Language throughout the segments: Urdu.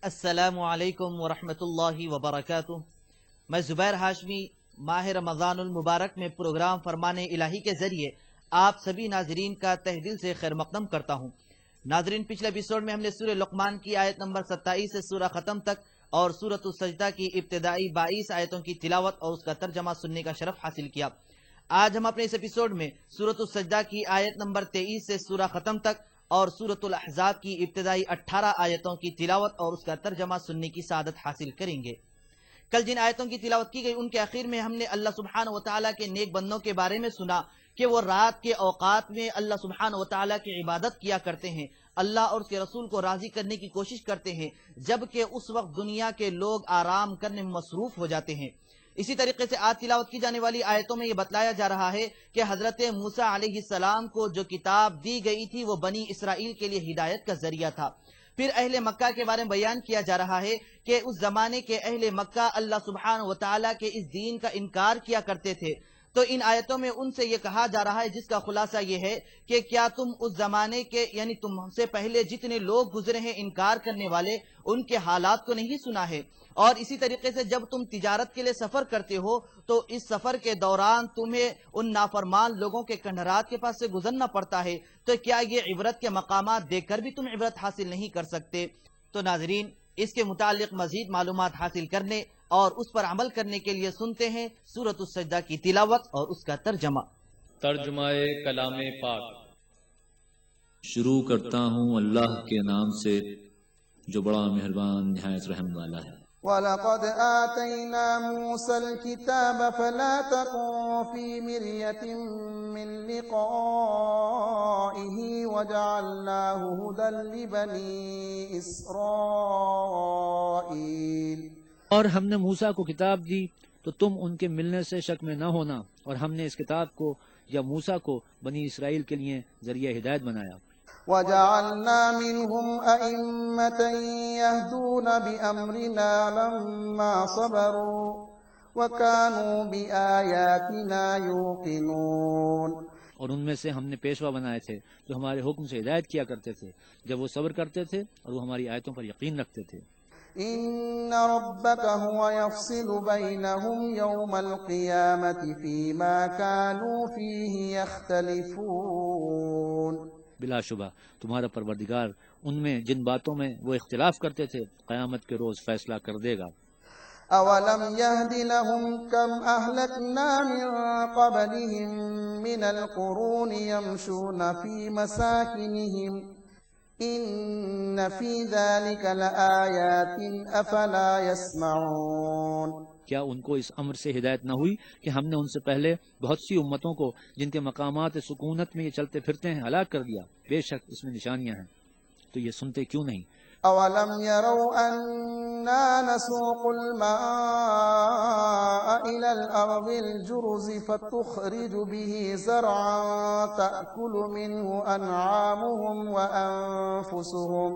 السلام علیکم ورحمۃ اللہ وبرکاتہ۔ میں زبیر ہاشمی ماہ رمضان المبارک میں پروگرام فرمان الہی کے ذریعے آپ سبھی ناظرین کا تہ دل سے خیر مقدم کرتا ہوں۔ ناظرین، پچھلے ایپیسوڈ میں ہم نے سورہ لقمان کی آیت نمبر 27 سے سورہ ختم تک اور سورۃ السجدہ کی ابتدائی 22 آیتوں کی تلاوت اور اس کا ترجمہ سننے کا شرف حاصل کیا۔ آج ہم اپنے اس ایپیسوڈ میں سورۃ السجدہ کی آیت نمبر 23 سے سورہ ختم تک اور سورۃ الاحزاب کی ابتدائی 18 آیتوں کی تلاوت اور اس کا ترجمہ سننے کی سعادت حاصل کریں گے۔ کل جن آیتوں کی تلاوت کی گئی ان کے آخر میں ہم نے اللہ سبحانہ وتعالیٰ کے نیک بندوں کے بارے میں سنا کہ وہ رات کے اوقات میں اللہ سبحانہ وتعالیٰ کی عبادت کیا کرتے ہیں، اللہ اور اس کے رسول کو راضی کرنے کی کوشش کرتے ہیں، جبکہ اس وقت دنیا کے لوگ آرام کرنے میں مصروف ہو جاتے ہیں۔ اسی طریقے سے آج تلاوت کی جانے والی آیتوں میں یہ بتلایا جا رہا ہے کہ حضرت موسیٰ علیہ السلام کو جو کتاب دی گئی تھی وہ بنی اسرائیل کے لیے ہدایت کا ذریعہ تھا۔ پھر اہل مکہ کے بارے میں بیان کیا جا رہا ہے کہ اس زمانے کے اہل مکہ اللہ سبحانہ وتعالیٰ کے اس دین کا انکار کیا کرتے تھے، تو ان آیتوں میں ان سے یہ کہا جا رہا ہے، جس کا خلاصہ یہ ہے کہ کیا تم اس زمانے کے یعنی تم سے پہلے جتنے لوگ گزرے ہیں انکار کرنے والے، ان کے حالات کو نہیں سنا ہے؟ اور اسی طریقے سے جب تم تجارت کے لیے سفر کرتے ہو تو اس سفر کے دوران تمہیں ان نافرمان لوگوں کے کنڈرات کے پاس سے گزرنا پڑتا ہے، تو کیا یہ عبرت کے مقامات دیکھ کر بھی تم عبرت حاصل نہیں کر سکتے؟ تو ناظرین، اس کے متعلق مزید معلومات حاصل کرنے اور اس پر عمل کرنے کے لیے سنتے ہیں سورۃ السجدہ کی تلاوت اور اس کا ترجمہ۔ ترجمہ کلام پاک۔ شروع کرتا ہوں اللہ کے نام سے جو بڑا مہربان نہایت رحم والا ہے۔ وَلَقَدْ آتَيْنَا مُوسَى الْكِتَابَ فَلَا تَكُن فِي مِرْيَةٍ مِّن لِقَائِهِ وَجَعَلْنَاهُ هُدًى لِّبَنِي إِسْرَائِيلَ۔ اور ہم نے موسیٰ کو کتاب دی تو تم ان کے ملنے سے شک میں نہ ہونا، اور ہم نے اس کتاب کو یا موسیٰ کو بنی اسرائیل کے لیے ذریعہ ہدایت بنایا۔ وَجَعَلْنَا مِنْهُمْ أَئِمَّةً يَهْدُونَ بِأَمْرِنَا لَمَّا صَبَرُوا وَكَانُوا بِآيَاتِنَا يُوقِنُونَ۔ اور ان میں سے ہم نے پیشوا بنائے تھے جو ہمارے حکم سے ہدایت کیا کرتے تھے جب وہ صبر کرتے تھے اور وہ ہماری آیتوں پر یقین رکھتے تھے۔ إِنَّ رَبَّكَ هُوَ يَفْصِلُ بَيْنَهُمْ يَوْمَ الْقِيَامَةِ فِيمَا كَانُوا فِيهِ يَخْتَلِفُونَ۔ بلا شبہ تمہارا پروردگار ان میں جن باتوں میں وہ اختلاف کرتے تھے قیامت کے روز فیصلہ کر دے گا۔ أَوَلَمْ يَهْدِ لَهُمْ كَمْ أَهْلَكْنَا مِنْ قَبْلِهِمْ مِنَ الْقُرُونِ يَمْشُونَ فِي مَسَاكِنِهِمْ إِنَّ فِي ذَلِكَ لَآيَاتٍ أَفَلَا يَسْمَعُونَ۔ کیا ان کو اس امر سے ہدایت نہ ہوئی کہ ہم نے ان سے پہلے بہت سی امتوں کو جن کے مقامات سکونت میں یہ چلتے پھرتے ہیں ہلاک کر دیا؟ بے شک اس میں نشانیاں ہیں، تو یہ سنتے کیوں نہیں؟ أَوَلَمْ يَرَوْا أَنَّا نَسُوقُ الْمَاءَ إِلَى الْأَرْضِ الْجُرُزِ فَتُخْرِجُ بِهِ زَرْعًا تَأْكُلُ مِنْهُ أَنْعَامُهُمْ وَأَنفُسُهُمْ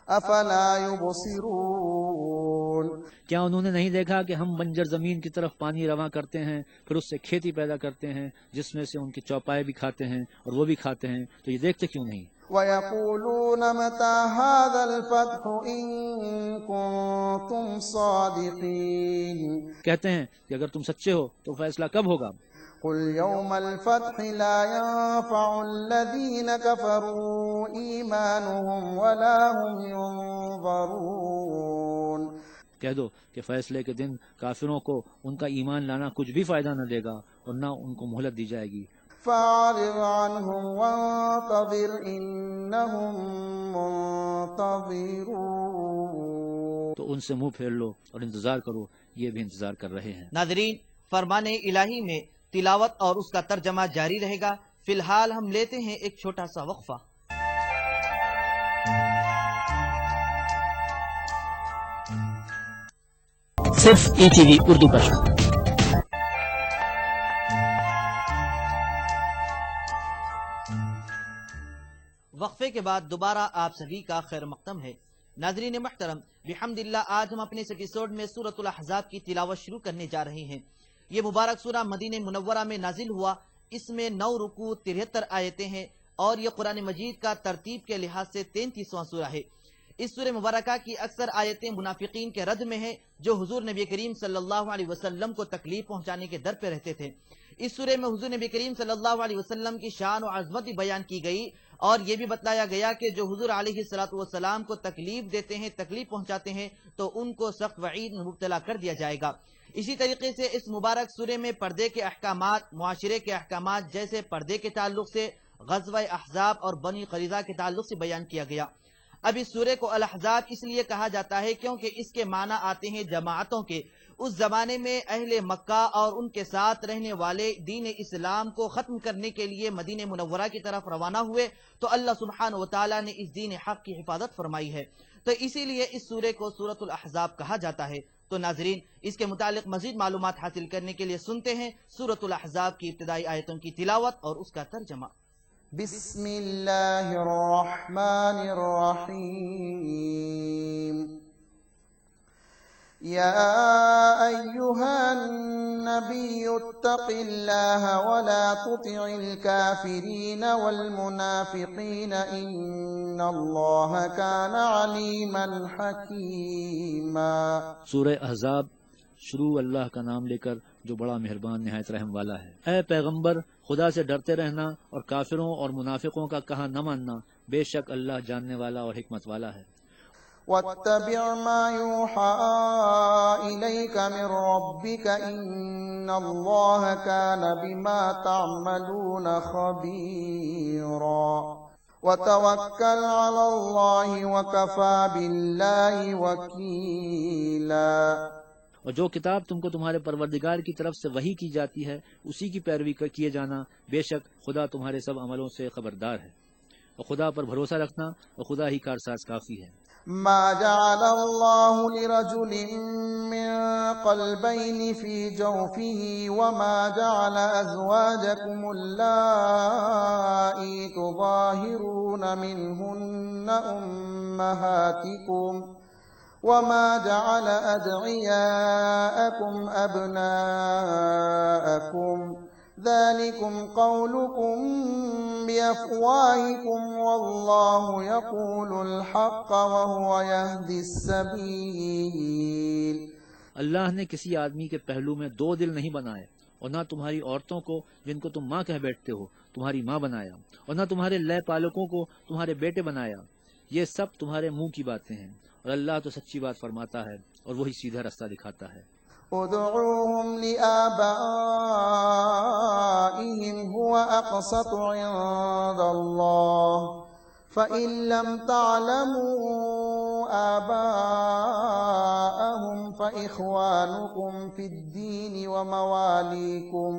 أَفَلَا يُبْصِرُونَ۔ کیا انہوں نے نہیں دیکھا کہ ہم بنجر زمین کی طرف پانی رواں کرتے ہیں، پھر اس سے کھیتی پیدا کرتے ہیں جس میں سے ان کے چوپائے بھی کھاتے ہیں اور وہ بھی کھاتے ہیں، تو یہ دیکھتے کیوں نہیں؟ وَيَقُولُونَ مَتَى هَذَا الْفَتْحُ إِن كُنتُمْ صَادِقِينَ۔ کہتے ہیں کہ اگر تم سچے ہو تو فیصلہ کب ہوگا؟ قُلْ يَوْمَ الْفَتْحِ لَا يَنفَعُ الَّذِينَ كَفَرُوا إِيمَانُهُمْ وَلَا هُمْ يُنظَرُونَ۔ کہہ دو کہ فیصلے کے دن کافروں کو ان کا ایمان لانا کچھ بھی فائدہ نہ دے گا اور نہ ان کو مہلت دی جائے گی۔ فَأَعْرِضْ عَنْهُمْ وَانتَظِرْ إِنَّهُمْ مُنتَظِرُونَ۔ تو ان سے منہ پھیر لو اور انتظار کرو، یہ بھی انتظار کر رہے ہیں۔ ناظرین، فرمان الہی میں تلاوت اور اس کا ترجمہ جاری رہے گا۔ فی الحال ہم لیتے ہیں ایک چھوٹا سا وقفہ۔ صرف ای ٹی وی اردو پر۔ وقفے کے بعد دوبارہ آپ سبھی کا خیر مقدم ہے۔ ناظرین محترم، بحمداللہ آج ہم اپنے اس ایپیسوڈ میں سورۃ الاحزاب کی تلاوت شروع کرنے جا رہے ہیں۔ یہ مبارک سورہ مدینہ منورہ میں نازل ہوا، اس میں 9 رکوع 73 آیتیں ہیں اور یہ قرآن مجید کا ترتیب کے لحاظ سے 33واں سورہ ہے۔ اس سورہ مبارکہ کی اکثر آیتیں منافقین کے رد میں ہیں جو حضور نبی کریم صلی اللہ علیہ وسلم کو تکلیف پہنچانے کے در پہ رہتے تھے۔ اس سورہ میں حضور نبی کریم صلی اللہ علیہ وسلم کی شان و عظمت بھی بیان کی گئی اور یہ بھی بتلایا گیا کہ جو حضور علیہ السلام کو تکلیف دیتے ہیں، تکلیف پہنچاتے ہیں، تو ان کو سخت وعید میں مبتلا کر دیا جائے گا۔ اسی طریقے سے اس مبارک سورہ میں پردے کے احکامات، معاشرے کے احکامات جیسے پردے کے تعلق سے، غزوہ احزاب اور بنی قریظہ کے تعلق سے بیان کیا گیا۔ اب اس سورہ کو الاحزاب اس لیے کہا جاتا ہے کیونکہ اس کے معنی آتے ہیں جماعتوں کے۔ اس زمانے میں اہل مکہ اور ان کے ساتھ رہنے والے دین اسلام کو ختم کرنے کے لیے مدینہ منورہ کی طرف روانہ ہوئے تو اللہ سبحانہ وتعالیٰ نے اس دین حق کی حفاظت فرمائی ہے، تو اسی لیے اس سورہ کو سورۃ الاحزاب کہا جاتا ہے۔ تو ناظرین، اس کے متعلق مزید معلومات حاصل کرنے کے لیے سنتے ہیں سورۃ الاحزاب کی ابتدائی آیتوں کی تلاوت اور اس کا ترجمہ۔ بسم اللہ الرحمن الرحیم یا ایہا النبی اتق اللہ ولا تطع الكافرین والمنافقین ان اللہ کان علیما حکیما۔ سورہ احزاب شروع اللہ کا نام لے کر جو بڑا مہربان نہایت رحم والا ہے۔ اے پیغمبر، خدا سے ڈرتے رہنا اور کافروں اور منافقوں کا کہا نہ ماننا، بے شک اللہ جاننے والا اور حکمت والا ہے۔ واتبع ما يوحى إليك من ربك إن الله كان بما تعملون خبيرا وتوكل على الله وكفى بالله وكيلا۔ اور جو کتاب تم کو تمہارے پروردگار کی طرف سے وحی کی جاتی ہے اسی کی پیروی کیے جانا، بے شک خدا تمہارے سب عملوں سے خبردار ہے۔ اور خدا پر بھروسہ رکھنا اور خدا ہی کارساز کافی ہے۔ ما جعل الله لرجل من قلبين في جوفه وما جعل أزواجكم اللائي تظاهرون منهن أمهاتكم وما جعل أدعياءكم أبناءكم ذلكم قولكم بأفواهكم والله يقول الحق وهو يهدي السبيل۔ اللہ نے کسی آدمی کے پہلو میں دو دل نہیں بنائے، اور نہ تمہاری عورتوں کو جن کو تم ماں کہہ بیٹھتے ہو تمہاری ماں بنایا، اور نہ تمہارے لے پالکوں کو تمہارے بیٹے بنایا۔ یہ سب تمہارے منہ کی باتیں ہیں، اور اللہ تو سچی بات فرماتا ہے اور وہی سیدھا رستہ دکھاتا ہے۔ ادعوهم لآبائهم هو أقسط عند الله فإن لم تعلموا آباءهم فإخوانكم في الدين ومواليكم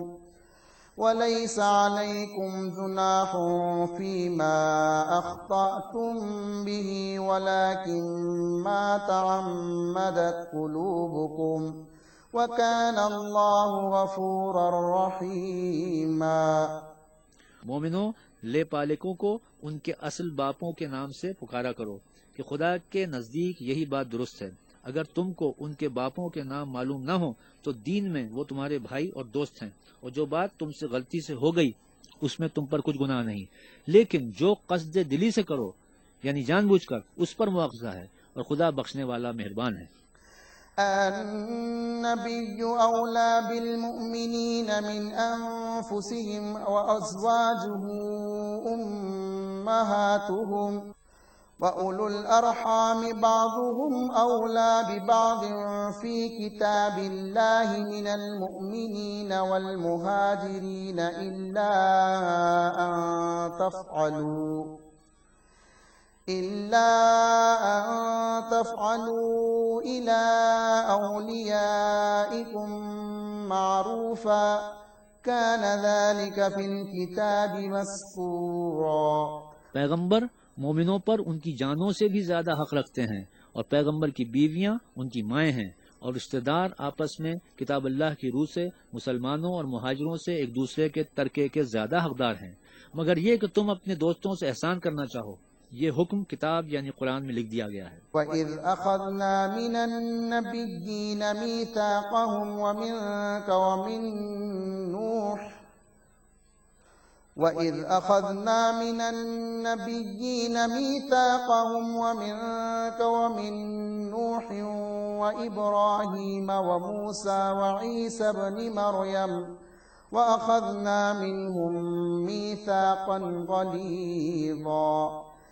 وليس عليكم جناح فيما أخطأتم به ولكن ما تعمدت قلوبكم وَكَانَ اللَّهُ غَفُورًا رَحِيمًا۔ مومنوں، لے پالکوں کو ان کے اصل باپوں کے نام سے پکارا کرو کہ خدا کے نزدیک یہی بات درست ہے۔ اگر تم کو ان کے باپوں کے نام معلوم نہ ہو تو دین میں وہ تمہارے بھائی اور دوست ہیں، اور جو بات تم سے غلطی سے ہو گئی اس میں تم پر کچھ گناہ نہیں، لیکن جو قصد دلی سے کرو یعنی جان بوجھ کر اس پر مواخذہ ہے، اور خدا بخشنے والا مہربان ہے۔ النبي أولى بالمؤمنين من أنفسهم وأزواجه أمهاتهم وأولو الأرحام بعضهم أولى ببعض في كتاب الله من المؤمنين والمهاجرين إلا أن تفعلوا إلى أوليائكم معروفا كان ذلك في الكتاب مسطورا۔ پیغمبر مومنوں پر ان کی جانوں سے بھی زیادہ حق رکھتے ہیں، اور پیغمبر کی بیویاں ان کی مائیں ہیں، اور رشتہ دار آپس میں کتاب اللہ کی روح سے مسلمانوں اور مہاجروں سے ایک دوسرے کے ترکے کے زیادہ حقدار ہیں، مگر یہ کہ تم اپنے دوستوں سے احسان کرنا چاہو۔ یہ حکم کتاب یعنی قرآن میں لکھ دیا گیا ہے۔ وَإِذْ أَخَذْنَا مِنَ النَّبِيِّينَ مِيثَاقَهُمْ وَمِنْكَ وَمِنْ نُوحٍ وَإِذْ أَخَذْنَا مِنَ النَّبِيِّينَ مِيثَاقَهُمْ وَمِنكَ وَمِن نُّوحٍ وَإِبْرَاهِيمَ وَمُوسَىٰ وَعِيسَى ابْنِ مَرْيَمَ وَأَخَذْنَا مِنْهُم مِّيثَاقًا غَلِيظًا۔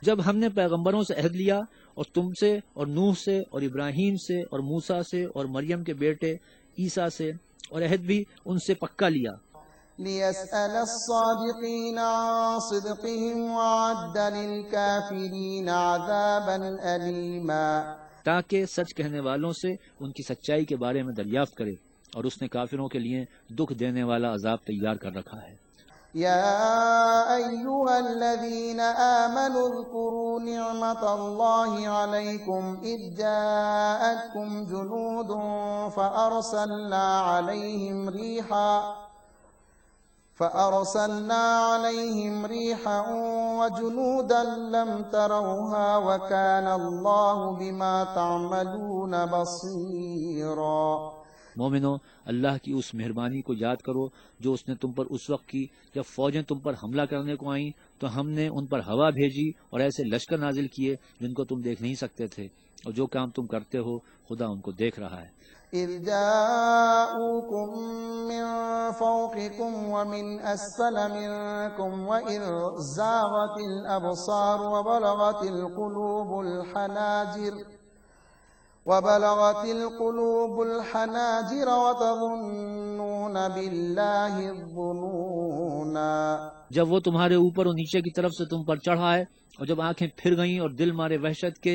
جب ہم نے پیغمبروں سے عہد لیا اور تم سے اور نوح سے اور ابراہیم سے اور موسیٰ سے اور مریم کے بیٹے عیسیٰ سے اور عہد بھی ان سے پکا لیا، لِيَسْأَلَ الصَّادِقِينَ عَن صِدْقِهِمْ وَأَعَدَّ لِلْكَافِرِينَ عَذَابًا أَلِيمًا۔ تاکہ سچ کہنے والوں سے ان کی سچائی کے بارے میں دریافت کرے، اور اس نے کافروں کے لیے دکھ دینے والا عذاب تیار کر رکھا ہے۔ يا أيها الذين آمنوا اذكروا نعمة الله عليكم إذ جاءتكم جنود فأرسلنا عليهم ريحا وجنودا لم تروها وكان الله بما تعملون بصيرا۔ مومنو، اللہ کی اس مہربانی کو یاد کرو جو اس نے تم پر اس وقت کی جب فوجیں تم پر حملہ کرنے کو آئیں تو ہم نے ان پر ہوا بھیجی اور ایسے لشکر نازل کیے جن کو تم دیکھ نہیں سکتے تھے، اور جو کام تم کرتے ہو خدا ان کو دیکھ رہا ہے۔ إذ جاءوكم من فوقكم ومن أسفل منكم وإذ زاغت الأبصار وبلغت القلوب الحناجر وتظنون بالله الظنونا۔ جب وہ تمہارے اوپر اور نیچے کی طرف سے تم پر چڑھ آئے، اور جب آنکھیں پھر گئیں اور دل مارے وحشت کے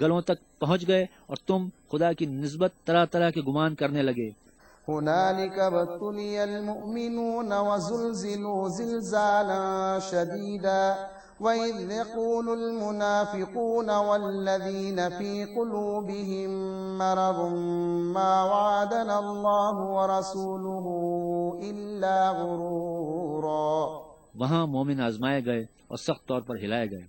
گلوں تک پہنچ گئے، اور تم خدا کی نسبت طرح طرح کے گمان کرنے لگے۔ هنالك ابتلي المؤمنون وزلزلوا زلزالا شديدا وإذ يقول المنافقون والذين في قلوبهم مرض ما وعدنا الله ورسوله إلا غرورا۔ وہاں مومن آزمائے گئے اور سخت طور پر ہلائے گئے،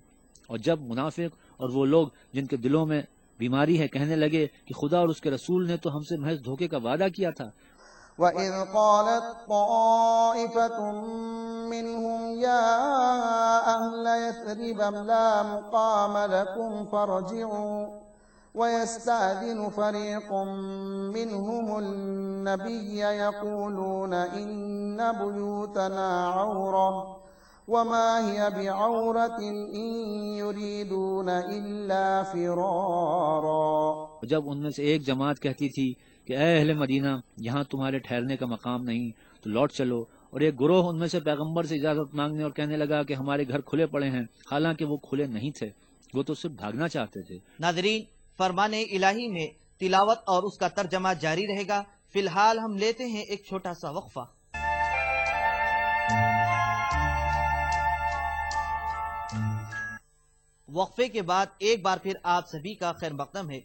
اور جب منافق اور وہ لوگ جن کے دلوں میں بیماری ہے کہنے لگے کہ خدا اور اس کے رسول نے تو ہم سے محض دھوکے کا وعدہ کیا تھا۔ وَإِذْ قَالَتْ طَائِفَةٌ مِّنْهُمْ يَا أَهْلَ يَثْرِبَ لَا مُقَامَ لَكُمْ فَارْجِعُوا وَيَسْتَأْذِنُ فَرِيقٌ مِّنْهُمُ النَّبِيَّ يَقُولُونَ إِنَّ بُيُوتَنَا عَوْرَةٌ وَمَا هِيَ بِعَوْرَةٍ إِن يُرِيدُونَ إِلَّا فِرَارًا۔ جب ان میں سے ایک جماعت کہتی تھی کہ اے اہل مدینہ، یہاں تمہارے ٹھہرنے کا مقام نہیں، تو لوٹ چلو، اور ایک گروہ ان میں سے پیغمبر سے اجازت مانگنے اور کہنے لگا کہ ہمارے گھر کھلے پڑے ہیں، حالانکہ وہ کھلے نہیں تھے، وہ تو صرف بھاگنا چاہتے تھے۔ ناظرین، فرمان الہی میں تلاوت اور اس کا ترجمہ جاری رہے گا۔ فی الحال ہم لیتے ہیں ایک چھوٹا سا وقفہ۔ وقفے کے بعد ایک بار پھر آپ سبھی کا خیر مقدم ہے۔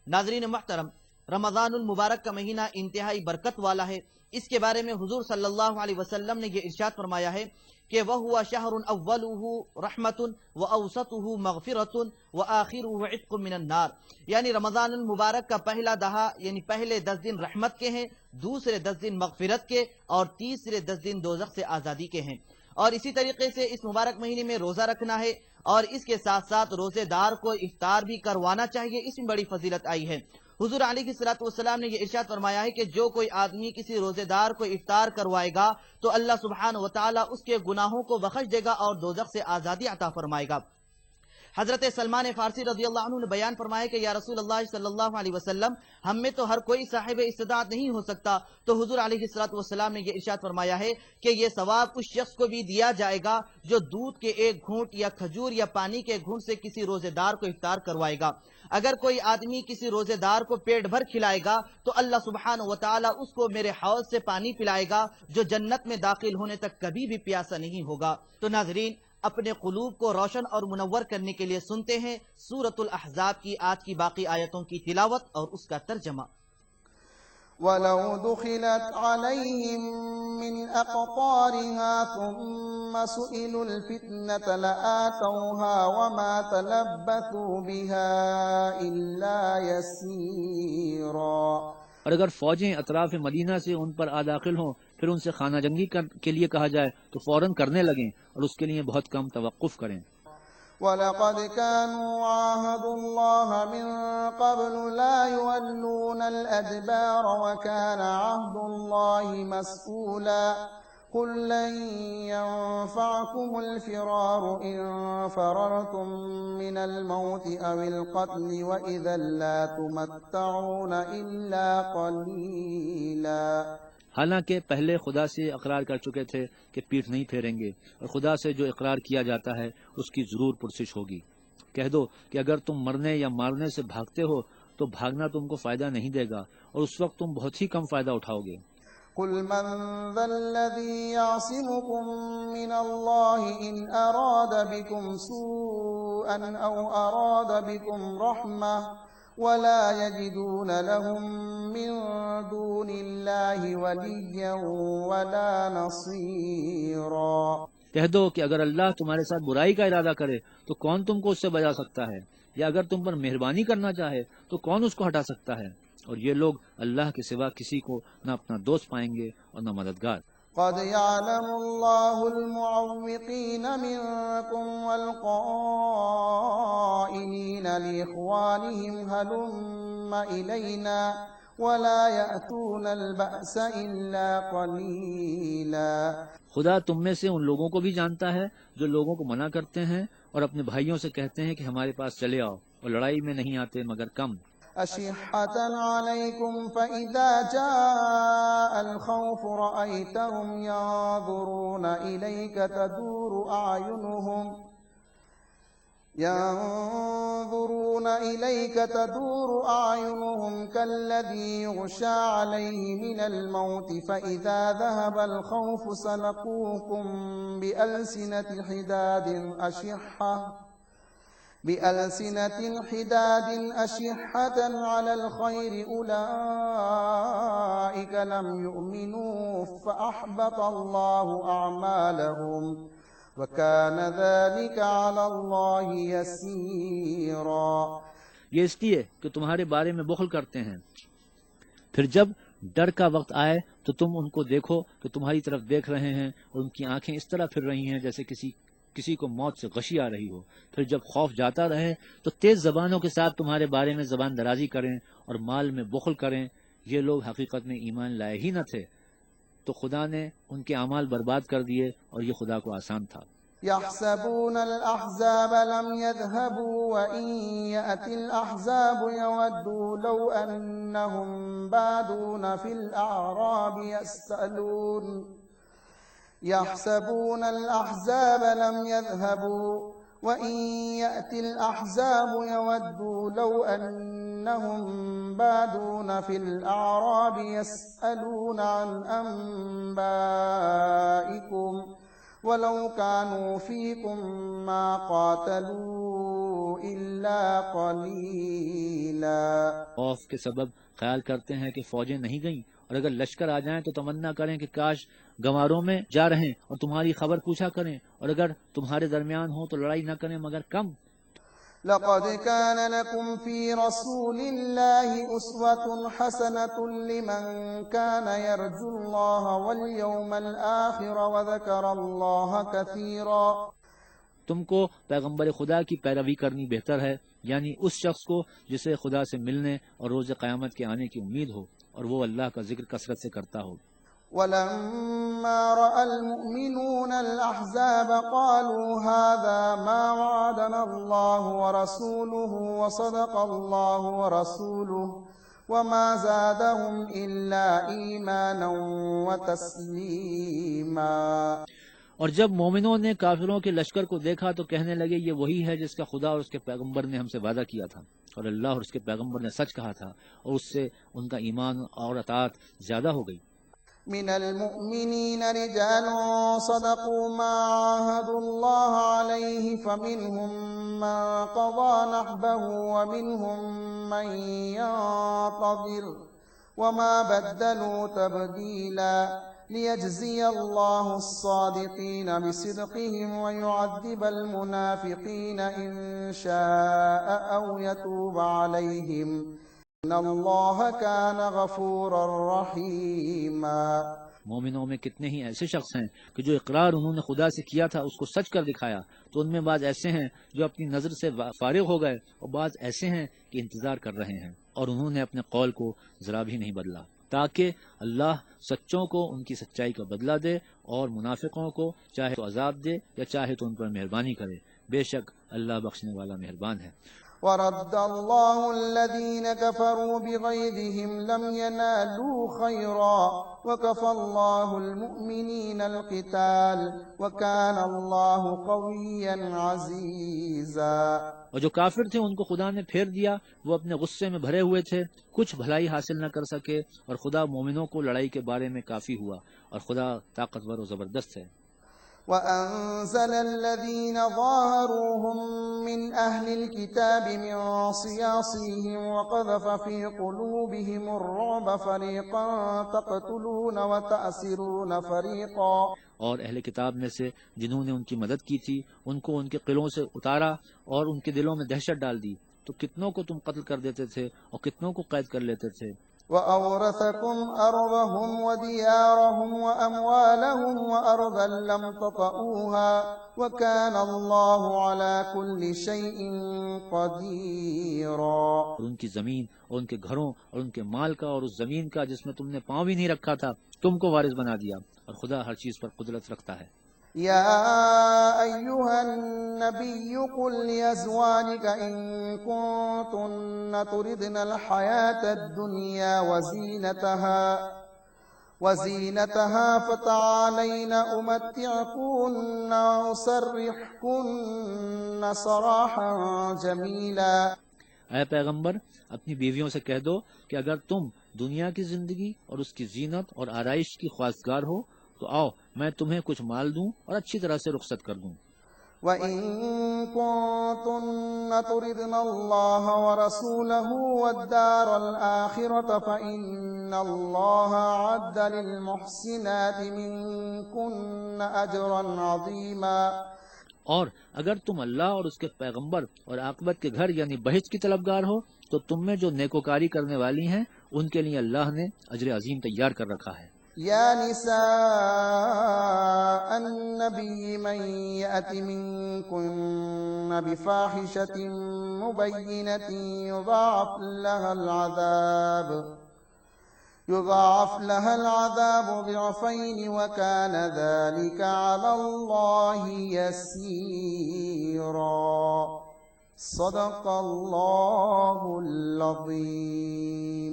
ناظرین محترم، رمضان المبارک کا مہینہ انتہائی برکت والا ہے۔ اس کے بارے میں حضور صلی اللہ علیہ وسلم نے یہ ارشاد فرمایا ہے کہ وَهُوَ شَهْرٌ أَوَّلُهُ رَحْمَةٌ وَأَوْسَطُهُ مَغْفِرَةٌ وَآخِرُهُ عِتْقٌ مِّنَ النَّارِ، یعنی رمضان المبارک کا پہلا دہا یعنی پہلے 10 دن رحمت کے ہیں، دوسرے 10 دن مغفرت کے، اور تیسرے 10 دن دوزخ سے آزادی کے ہیں۔ اور اسی طریقے سے اس مبارک مہینے میں روزہ رکھنا ہے، اور اس کے ساتھ ساتھ روزے دار کو افطار بھی کروانا چاہیے، اس میں بڑی فضیلت آئی ہے۔ حضور علیہ الصلوۃ نے یہ ارشاد فرمایا ہے کہ جو کوئی آدمی کسی روزے دار کو افطار کروائے گا تو اللہ سبحانہ و تعالیٰ اس کے گناہوں کو بخش دے گا اور دوزخ سے آزادی عطا فرمائے گا۔ حضرت سلمان فارسی رضی اللہ عنہ نے بیان فرمایا کہ یا رسول اللہ صلی اللہ علیہ وسلم، ہم میں تو ہر کوئی صاحب استطاعت نہیں ہو سکتا، تو حضور علیہ الصلوۃ نے یہ ارشاد فرمایا ہے کہ یہ ثواب اس شخص کو بھی دیا جائے گا جو دودھ کے ایک گھونٹ یا کھجور یا پانی کے گھونٹ سے کسی روزے دار کو افطار کروائے گا۔ اگر کوئی آدمی کسی روزے دار کو پیٹ بھر کھلائے گا تو اللہ سبحانہ و تعالیٰ اس کو میرے حوض سے پانی پلائے گا جو جنت میں داخل ہونے تک کبھی بھی پیاسا نہیں ہوگا۔ تو ناظرین، اپنے قلوب کو روشن اور منور کرنے کے لیے سنتے ہیں سورۃ الاحزاب کی آج کی باقی آیتوں کی تلاوت اور اس کا ترجمہ۔ وَلَوْ دُخِلَتْ عَلَيْهِمْ مِنْ أَقْطَارِهَا ثُمَّ سُئِلُوا الْفِتْنَةَ لَآتَوْهَا وَمَا تَلَبَّثُوا بِهَا إِلَّا يَسِيرًا۔ اور اگر فوجیں اطراف مدینہ سے ان پر آ داخل ہوں پھر ان سے خانہ جنگی کے لیے کہا جائے تو فوراً کرنے لگیں اور اس کے لیے بہت کم توقف کریں۔ وَلَقَدْ كَانُوا عَاهَدُوا اللَّهَ مِن قَبْلُ لَا يُوَلُّونَ الْأَدْبَارَ وَكَانَ عَهْدُ اللَّهِ مَسْئُولًا قُل لَّن يَنفَعَكُمُ الْفِرَارُ إِن فَرَرْتُم مِّنَ الْمَوْتِ أَوِ الْقَتْلِ وَإِذًا لَّا تُمَتَّعُونَ إِلَّا قَلِيلًا۔ حالانکہ پہلے خدا سے اقرار کر چکے تھے کہ پیٹھ نہیں پھیریں گے، اور خدا سے جو اقرار کیا جاتا ہے اس کی ضرور پرسش ہوگی۔ کہہ دو کہ اگر تم مرنے یا مارنے سے بھاگتے ہو تو بھاگنا تم کو فائدہ نہیں دے گا، اور اس وقت تم بہت ہی کم فائدہ اٹھاؤ گے۔ قُلْ مَنْ ذَا الَّذِي يَعْصِمُكُم مِّنَ اللَّهِ إِنْ أَرَادَ بِكُمْ سُوءًا أَوْ أَرَادَ بِكُمْ رَحْمَةً وَلَا يَجِدُونَ لَهُم مِّن دُونِ اللَّهِ وَلِيًّا وَلَا نَصِيرًا۔ کہہ دو کہ اگر اللہ تمہارے ساتھ برائی کا ارادہ کرے تو کون تم کو اس سے بچا سکتا ہے، یا اگر تم پر مہربانی کرنا چاہے تو کون اس کو ہٹا سکتا ہے؟ اور یہ لوگ اللہ کے سوا کسی کو نہ اپنا دوست پائیں گے اور نہ مددگار۔ قَدْ يَعْلَمُ اللَّهُ الْمُعَوِّقِينَ مِنكُمْ وَالْقَائِلِينَ لِإِخْوَانِهِمْ هَلُمَّ إِلَيْنَا وَلَا يَأْتُونَ الْبَأْسَ إِلَّا قَلِيلًا۔ خدا تم میں سے ان لوگوں کو بھی جانتا ہے جو لوگوں کو منع کرتے ہیں اور اپنے بھائیوں سے کہتے ہیں کہ ہمارے پاس چلے آؤ، اور لڑائی میں نہیں آتے مگر کم۔ أَشِحَّةً عَلَيْكُمْ فَإِذَا جَاءَ الْخَوْفُ رَأَيْتَهُمْ يَنظُرُونَ إِلَيْكَ تَدُورُ أَعْيُنُهُمْ كَالَّذِي يُغْشَىٰ عَلَيْهِ مِنَ الْمَوْتِ فَإِذَا ذَهَبَ الْخَوْفُ سَلَقُوكُم بِأَلْسِنَةٍ حِدَادٍ أَشِحَّةً عَلَى الْخَيْرِ أُولَٰئِكَ لَمْ يُؤْمِنُوا فَأَحْبَطَ اللَّهُ أَعْمَالَهُمْ وَكَانَ ذَلِكَ عَلَى اللَّهِ يَسِيرًا۔ یہ اس لیے کہ تمہارے بارے میں بخل کرتے ہیں، پھر جب ڈر کا وقت آئے تو تم ان کو دیکھو کہ تمہاری طرف دیکھ رہے ہیں، اور ان کی آنکھیں اس طرح پھر رہی ہیں جیسے کسی کو موت سے غشی آ رہی ہو۔ پھر جب خوف جاتا رہے تو تیز زبانوں کے ساتھ تمہارے بارے میں زبان درازی کریں اور مال میں بخل کریں۔ یہ لوگ حقیقت میں ایمان لائے ہی نہ تھے، تو خدا نے ان کے اعمال برباد کر دیے، اور یہ خدا کو آسان تھا۔ يَحْسَبُونَ الْأَحْزَابَ لَمْ يَذْهَبُوا وَإِن يَأْتِ الْأَحْزَابُ يَوَدُّوا لَوْ أَنَّهُمْ بَادُونَ فِي الْأَعْرَابِ يَحْسَبُونَ الْأَحْزَابَ لَمْ يَذْهَبُوا وَإِن يَأْتِ الْأَحْزَابُ يَوَدُّوا لَوْ أَنَّهُمْ بَادُونَ فِي الْأَعْرَابِ يَسْأَلُونَ عَنْ أَنبَائِكُمْ وَلَوْ كَانُوا فِيكُمْ مَا قَاتَلُوا إِلَّا قَلِيلًا۔ خوف کے سبب خیال کرتے ہیں کہ فوجیں نہیں گئیں، اور اگر لشکر آ جائیں تو تمنا کریں کہ کاش گواروں میں جا رہیں اور تمہاری خبر پوچھا کریں، اور اگر تمہارے درمیان ہوں تو لڑائی نہ کریں مگر کم۔ لَقَدْ كَانَ لَكُمْ فِي رَسُولِ اللَّهِ أُسْوَةٌ حَسَنَةٌ لِّمَن كَانَ يَرْجُو اللَّهَ وَالْيَوْمَ الْآخِرَ وَذَكَرَ اللَّهَ كَثِيرًا۔ تم کو پیغمبر خدا کی پیروی کرنی بہتر ہے، یعنی اس شخص کو جسے خدا سے ملنے اور روز قیامت کے آنے کی امید ہو، اور وہ اللہ کا ذکر کثرت سے کرتا ہو۔ وَلَمَّا رَأَى الْمُؤْمِنُونَ الْأَحْزَابَ قَالُوا هَٰذَا مَا وَعَدَنَا اللَّهُ وَرَسُولُهُ وَصَدَقَ اللَّهُ وَرَسُولُهُ وَمَا زَادَهُمْ إِلَّا إِيمَانًا وَتَسْلِيمًا۔ اور جب مومنوں نے کافروں کے لشکر کو دیکھا تو کہنے لگے یہ وہی ہے جس کا خدا اور اس کے پیغمبر نے ہم سے وعدہ کیا تھا، اور اللہ اور اس کے پیغمبر نے سچ کہا تھا، اور اس سے ان کا ایمان اور اطاعت زیادہ ہو گئی۔ من المؤمنين رجال صدقوا ما عاهدوا الله عليه فمنهم من قضى نحبه ومنهم من ينتظر وما بدلوا تبديلا ليجزي الله الصادقين بصدقهم ويعذب المنافقين إن شاء أو يتوب عليهم إن الله كان غفورا رحيما۔ مومنوں میں کتنے ہی ایسے شخص ہیں کہ جو اقرار انہوں نے خدا سے کیا تھا اس کو سچ کر دکھایا، تو ان میں بعض ایسے ہیں جو اپنی نظر سے فارغ ہو گئے اور بعض ایسے ہیں کہ انتظار کر رہے ہیں اور انہوں نے اپنے قول کو ذرا بھی نہیں بدلا، تاکہ اللہ سچوں کو ان کی سچائی کا بدلہ دے اور منافقوں کو چاہے تو عذاب دے یا چاہے تو ان پر مہربانی کرے، بے شک اللہ بخشنے والا مہربان ہے۔ ورد الله الذين كفروا بغيظهم لم ينالوا خيرا وكفى الله المؤمنين القتال وكان الله قويا عزيزا۔ اور جو کافر تھے ان کو خدا نے پھیر دیا، وہ اپنے غصے میں بھرے ہوئے تھے، کچھ بھلائی حاصل نہ کر سکے، اور خدا مومنوں کو لڑائی کے بارے میں کافی ہوا، اور خدا طاقتور و زبردست ہے۔ وأنزل الذين ظاهروهم من أهل الكتاب من صياصيهم وقذف في قلوبهم الرعب فريقا تقتلون وتأسرون فريقا۔ اور اہل کتاب میں سے جنہوں نے ان کی مدد کی تھی ان کو ان کے قلعوں سے اتارا اور ان کے دلوں میں دہشت ڈال دی، تو کتنوں کو تم قتل کر دیتے تھے اور کتنوں کو قید کر لیتے تھے۔ وأورثكم أرضهم وديارهم وأموالهم وأرضا لم تطئوها وكان الله على كل شيء قديرا۔ اور ان کی زمین اور ان کے گھروں اور ان کے مال کا اور اس زمین کا جس میں تم نے پاؤں بھی نہیں رکھا تھا تم کو وارث بنا دیا، اور خدا ہر چیز پر قدرت رکھتا ہے۔ يا أيها النبي قل لأزواجك إن كنتن تردن الحياة الدنيا وزينتها فتعالين أمتعكن وأسرحكن سراحا جميلا۔ اے پیغمبر اپنی بیویوں سے کہہ دو کہ اگر تم دنیا کی زندگی اور اس کی زینت اور آرائش کی خواستگار ہو تو آؤ میں تمہیں کچھ مال دوں اور اچھی طرح سے رخصت کر دوں۔ وَإِن كُنتُنَّ تُرِدْنَ اللَّهَ وَرَسُولَهُ وَالدَّارَ الْآخِرَةَ فَإِنَّ اللَّهَ أَعَدَّ لِلْمُحْسِنَاتِ مِنكُنَّ أَجْرًا عَظِيمًا۔ اور اگر تم اللہ اور اس کے پیغمبر اور عاقبت کے گھر یعنی بہشت کی طلبگار ہو تو تم میں جو نیکوکاری کرنے والی ہیں ان کے لیے اللہ نے اجر عظیم تیار کر رکھا ہے۔ يا نساء النبي من يأت منكن بفاحشة مبينة يضاعف لها العذاب ضعفين وكان ذلك على الله يسيرا۔ صدق الله العظيم۔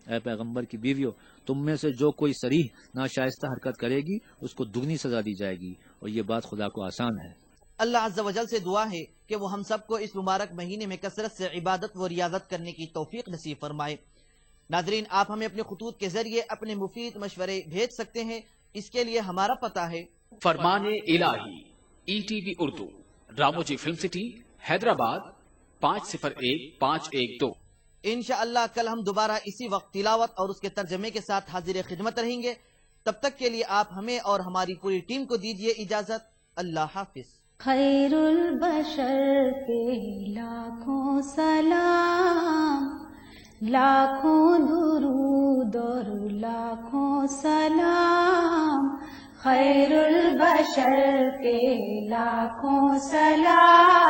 اے پیغمبر کی بیویوں تم میں سے جو کوئی صریح ناشائستہ حرکت کرے گی اس کو دگنی سزا دی جائے گی، اور یہ بات خدا کو آسان ہے۔ اللہ عز و جل سے دعا ہے کہ وہ ہم سب کو اس مبارک مہینے میں کثرت سے عبادت و ریاضت کرنے کی توفیق نصیب فرمائے۔ ناظرین آپ ہمیں اپنے خطوط کے ذریعے اپنے مفید مشورے بھیج سکتے ہیں، اس کے لیے ہمارا پتہ ہے فرمان الہی ETV Urdu, Ramoji film city, Hyderabad 501512۔ انشاءاللہ کل ہم دوبارہ اسی وقت تلاوت اور اس کے ترجمے کے ساتھ حاضر خدمت رہیں گے۔ تب تک کے لیے آپ ہمیں اور ہماری پوری ٹیم کو دیجیے اجازت۔ اللہ حافظ۔ خیر البشر کے لاکھوں سلام، لاکھوں درود اور لاکھوں سلام، خیر البشر کے لاکھوں سلام۔